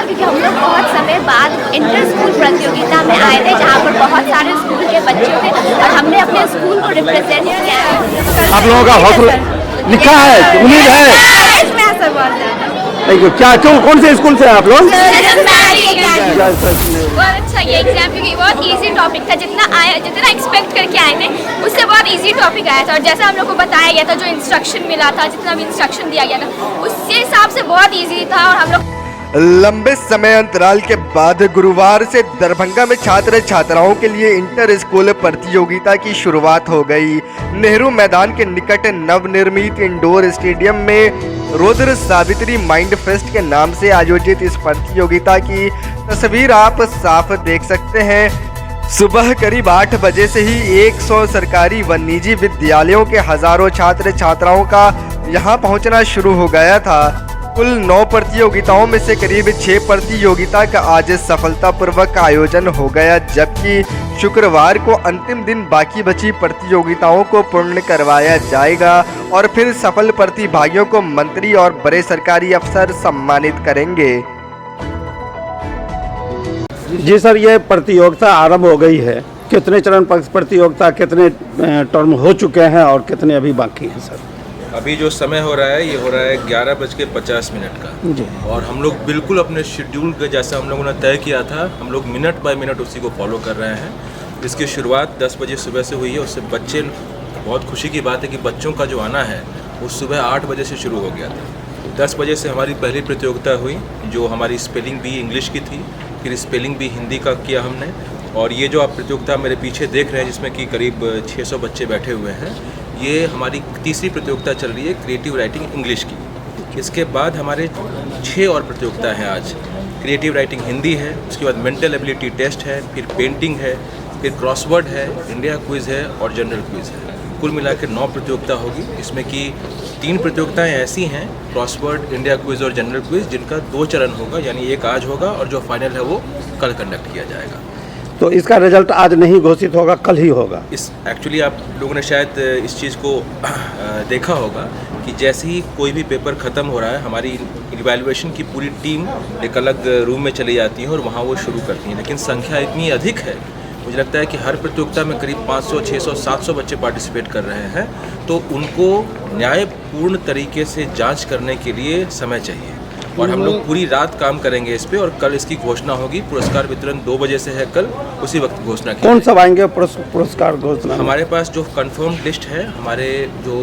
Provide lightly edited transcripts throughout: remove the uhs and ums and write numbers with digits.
क्योंकि हम लोग बहुत समय बाद इंटर स्कूल प्रतियोगिता में आए थे, जहाँ पर बहुत सारे स्कूल के बच्चे थे और हमने अपने स्कूल को रिप्रेजेंट किया है। आप लोगों का हौसला लिखा है, उम्मीद है इसमें असर बहुत ज़्यादा। क्या क्यों, कौन से स्कूल से हैं आप लोग? बहुत अच्छा ये एग्जाम, क्योंकि बहुत इजी टॉपिक था, जितना एक्सपेक्ट करके आए थे उससे बहुत इजी टॉपिक आया था। और जैसा हम लोग को बताया गया था, जो इंस्ट्रक्शन मिला था, जितना भी इंस्ट्रक्शन दिया गया था, उसके हिसाब से बहुत इजी था। और हम लोग लंबे समय अंतराल के बाद गुरुवार से दरभंगा में छात्र छात्राओं के लिए इंटर स्कूल प्रतियोगिता की शुरुआत हो गई। नेहरू मैदान के निकट नवनिर्मित इंडोर स्टेडियम में रुद्र सावित्री माइंड फेस्ट के नाम से आयोजित इस प्रतियोगिता की तस्वीर आप साफ देख सकते हैं। सुबह करीब 8 बजे से ही 100 सरकारी व निजी विद्यालयों के हजारों छात्र छात्राओं का यहां पहुंचना शुरू हो गया था। कुल 9 प्रतियोगिताओं में से करीब 6 प्रतियोगिता का आज सफलतापूर्वक आयोजन हो गया, जबकि शुक्रवार को अंतिम दिन बाकी बची प्रतियोगिताओं को पूर्ण करवाया जाएगा और फिर सफल प्रतिभागियों को मंत्री और बड़े सरकारी अफसर सम्मानित करेंगे। जी सर, ये प्रतियोगिता आरंभ हो गई है। कितने चरण प्रतियोगिता, कितने टर्म हो चुके हैं और कितने अभी बाकी हैं सर? अभी जो समय हो रहा है, ये हो रहा है 11:50 का जी। और हम लोग बिल्कुल अपने शेड्यूल के जैसा हम लोगों ने तय किया था, हम लोग मिनट बाय मिनट उसी को फॉलो कर रहे हैं। इसकी शुरुआत 10 बजे सुबह से हुई है। उससे बच्चे, बहुत खुशी की बात है कि बच्चों का जो आना है वो सुबह 8 बजे से शुरू हो गया था। 10 बजे से हमारी पहली प्रतियोगिता हुई, जो हमारी स्पेलिंग बी इंग्लिश की थी, फिर स्पेलिंग बी हिंदी का किया हमने। और ये जो आप प्रतियोगिता मेरे पीछे देख रहे हैं, जिसमें कि करीब 600 बच्चे बैठे हुए हैं, ये हमारी तीसरी प्रतियोगिता चल रही है क्रिएटिव राइटिंग इंग्लिश की। इसके बाद हमारे 6 और प्रतियोगिता हैं आज। क्रिएटिव राइटिंग हिंदी है, उसके बाद मेंटल एबिलिटी टेस्ट है, फिर पेंटिंग है, फिर क्रॉसवर्ड है, इंडिया क्विज़ है और जनरल क्विज़ है। कुल मिलाकर 9 प्रतियोगिता होगी, इसमें कि 3 प्रतियोगिताएं ऐसी हैं, क्रॉसवर्ड, इंडिया क्विज़ और जनरल क्विज़, जिनका 2 चरण होगा, यानी एक आज होगा और जो फाइनल है वो कल कंडक्ट किया जाएगा। तो इसका रिजल्ट आज नहीं घोषित होगा, कल ही होगा? एक्चुअली आप लोगों ने शायद इस चीज़ को देखा होगा कि जैसे ही कोई भी पेपर ख़त्म हो रहा है, हमारी इवैल्यूएशन की पूरी टीम एक अलग रूम में चली जाती है और वहाँ वो शुरू करती हैं। लेकिन संख्या इतनी अधिक है, मुझे लगता है कि हर प्रतियोगिता में करीब 500, 600, 700 बच्चे पार्टिसिपेट कर रहे हैं, तो उनको न्यायपूर्ण तरीके से जाँच करने के लिए समय चाहिए। और हम लोग पूरी रात काम करेंगे इस पे और कल इसकी घोषणा होगी। पुरस्कार वितरण 2 बजे से है, कल उसी वक्त घोषणा की। कौन सब आएंगे पुरस्कार घोषणा? हमारे पास जो कंफर्म लिस्ट है, हमारे जो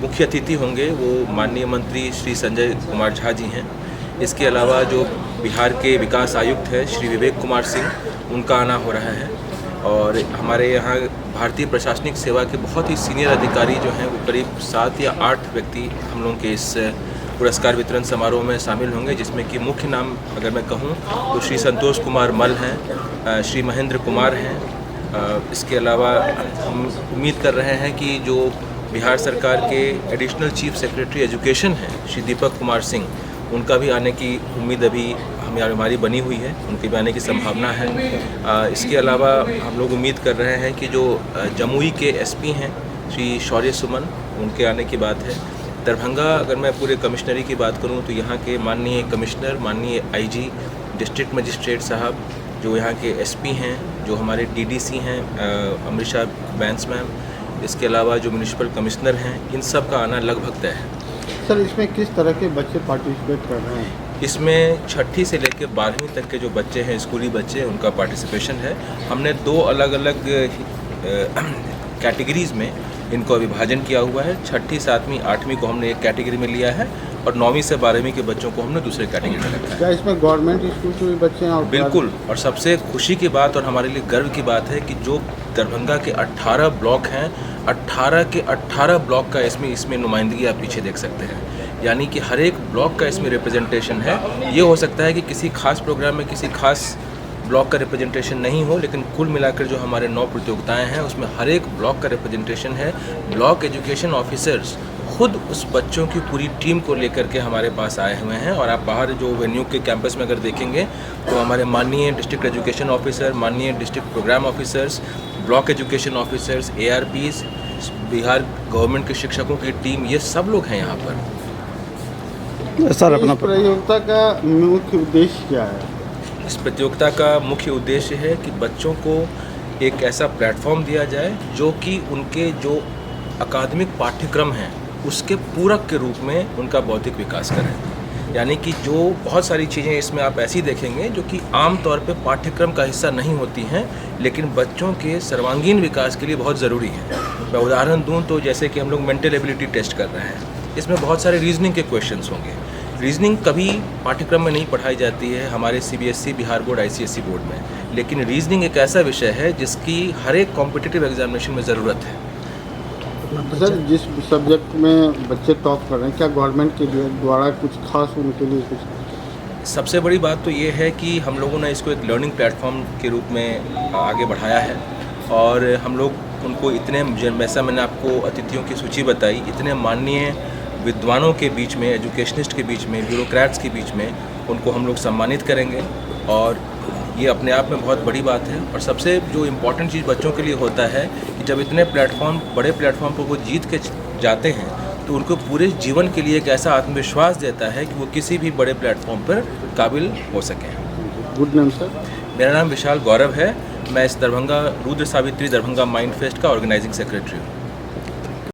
मुख्य अतिथि होंगे वो माननीय मंत्री श्री संजय कुमार झा जी हैं। इसके अलावा जो बिहार के विकास आयुक्त है श्री विवेक कुमार सिंह, उनका आना हो रहा है। और हमारे यहाँ भारतीय प्रशासनिक सेवा के बहुत ही सीनियर अधिकारी जो हैं, वो करीब 7 या 8 व्यक्ति हम लोगों के इस पुरस्कार वितरण समारोह में शामिल होंगे, जिसमें कि मुख्य नाम अगर मैं कहूँ तो श्री संतोष कुमार मल हैं, श्री महेंद्र कुमार हैं। इसके अलावा हम उम्मीद कर रहे हैं कि जो बिहार सरकार के एडिशनल चीफ सेक्रेटरी एजुकेशन हैं श्री दीपक कुमार सिंह, उनका भी आने की उम्मीद अभी हमारी बनी हुई है, उनके भी आने की संभावना है। इसके अलावा हम लोग उम्मीद कर रहे हैं कि जो जमुई के एसपी हैं श्री शौर्य सुमन, उनके आने की बात है। दरभंगा, अगर मैं पूरे कमिश्नरी की बात करूं तो यहाँ के माननीय कमिश्नर, माननीय आईजी, डिस्ट्रिक्ट मजिस्ट्रेट साहब, जो यहाँ के एसपी हैं, जो हमारे डीडीसी हैं अमृता बैंस मैम, इसके अलावा जो म्यूनिसिपल कमिश्नर हैं, इन सब का आना लगभग तय है। सर, इसमें किस तरह के बच्चे पार्टिसिपेट कर रहे हैं? इसमें 6ठी से लेकर 12वीं तक के जो बच्चे हैं, स्कूली बच्चे, उनका पार्टिसिपेशन है। हमने 2 अलग अलग कैटेगरीज़ में इनको विभाजन किया हुआ है। 6ठी, 7वीं, 8वीं को हमने एक कैटेगरी में लिया है और 9वीं से 12वीं के बच्चों को हमने दूसरे कैटेगरी में रखा है। क्या इसमें गवर्नमेंट स्कूल के भी बच्चे हैं? और बिल्कुल, और सबसे खुशी की बात और हमारे लिए गर्व की बात है कि जो दरभंगा के 18 ब्लॉक हैं, 18 के 18 ब्लॉक का इसमें नुमाइंदगी आप पीछे देख सकते हैं। यानी कि हर एक ब्लॉक का इसमें रिप्रेजेंटेशन है। ये हो सकता है कि किसी खास प्रोग्राम में किसी खास ब्लॉक का रिप्रेजेंटेशन नहीं हो, लेकिन कुल मिलाकर जो हमारे 9 प्रतियोगिताएं हैं, उसमें हर एक ब्लॉक का रिप्रेजेंटेशन है। ब्लॉक एजुकेशन ऑफिसर्स खुद उस बच्चों की पूरी टीम को लेकर के हमारे पास आए हुए हैं। और आप बाहर जो वेन्यू के कैंपस में अगर देखेंगे तो हमारे माननीय डिस्ट्रिक्ट एजुकेशन ऑफिसर, माननीय district programme officers, block education officers, ARPs, Bihar government के शिक्षकों की टीम, ये सब लोग हैं यहाँ पर। सर अपना इस प्रतियोगिता का मुख्य उद्देश्य क्या है? इस प्रतियोगिता का मुख्य उद्देश्य है कि बच्चों को एक ऐसा प्लेटफॉर्म दिया जाए जो कि उनके जो अकादमिक पाठ्यक्रम हैं उसके पूरक के रूप में उनका बौद्धिक विकास करें। यानी कि जो बहुत सारी चीज़ें इसमें आप ऐसी देखेंगे जो कि आम तौर पे पाठ्यक्रम का हिस्सा नहीं होती हैं, लेकिन बच्चों के सर्वांगीण विकास के लिए बहुत ज़रूरी है। मैं उदाहरण दूं तो जैसे कि हम लोग मेंटल एबिलिटी टेस्ट कर रहे हैं, इसमें बहुत सारे रीजनिंग के क्वेश्चंस होंगे। रीजनिंग कभी पाठ्यक्रम में नहीं पढ़ाई जाती है हमारे CBSE, Bihar board, ICSE board में, लेकिन रीजनिंग एक ऐसा विषय है जिसकी हर एक कॉम्पिटिटिव एग्जामिनेशन में ज़रूरत है। सर, जिस सब्जेक्ट में बच्चे टॉप कर रहे हैं, क्या गवर्नमेंट के द्वारा कुछ खास उनके लिए कुछ? सबसे बड़ी बात तो ये है कि हम लोगों ने इसको एक लर्निंग प्लेटफॉर्म के रूप में आगे बढ़ाया है और हम लोग उनको इतने, जैसा मैंने आपको अतिथियों की सूची बताई, इतने माननीय विद्वानों के बीच में, एजुकेशनिस्ट के बीच में, ब्यूरोक्रेट्स के बीच में उनको हम लोग सम्मानित करेंगे और ये अपने आप में बहुत बड़ी बात है। और सबसे जो इम्पोर्टेंट चीज़ बच्चों के लिए होता है कि जब इतने प्लेटफॉर्म, बड़े प्लेटफॉर्म पर वो जीत के जाते हैं तो उनको पूरे जीवन के लिए एक ऐसा आत्मविश्वास देता है कि वो किसी भी बड़े प्लेटफॉर्म पर काबिल हो सकें। Good name sir. मेरा नाम विशाल गौरव है। मैं इस दरभंगा रुद्र सावित्री दरभंगा माइंड फेस्ट का ऑर्गेनाइजिंग सेक्रेटरी हूँ।